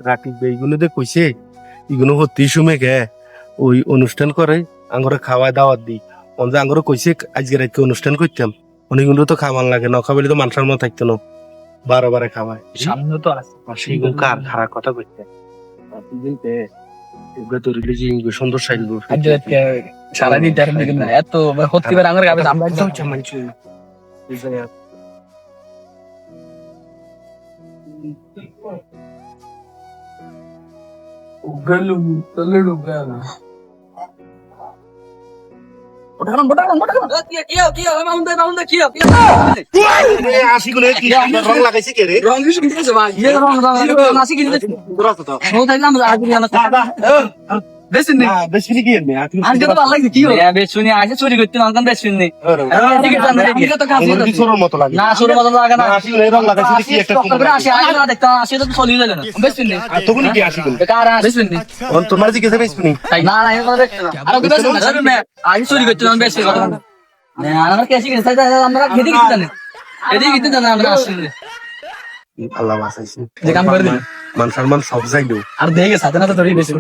রাকিব এইগুলো দে কইছে এগুলো হতি সময় গে ওই অনুষ্ঠান করে আঙ্গরে খাওয়ায় দাওয়াত দি যে আঙ্গরে কইছে আজকে রাতকে অনুষ্ঠান করতাম অনেকগুলো তো খাবার লাগে না খাবাইলে তো মানুষের মতো থাকতো না বারে বারে খাওয়ায় সামনে তো আছে সেগুলো কার খারাপ কথা কইতে সুন্দর সাইলবো সারাদিন টাইম দিকে না এত হতে পারে আমার গাবে দাম উগলু তলড়ু গানা রং লাগাইছে কে রে বেশি কি মতো লাগে রং লাগাইছে কি একটা তখন কি আসি তোমার জিজ্ঞাসা বেশি আল্লাহ বাঁচাইছে মান সম্মান সব যাইলো আর দেখে সাথে না তো বেশি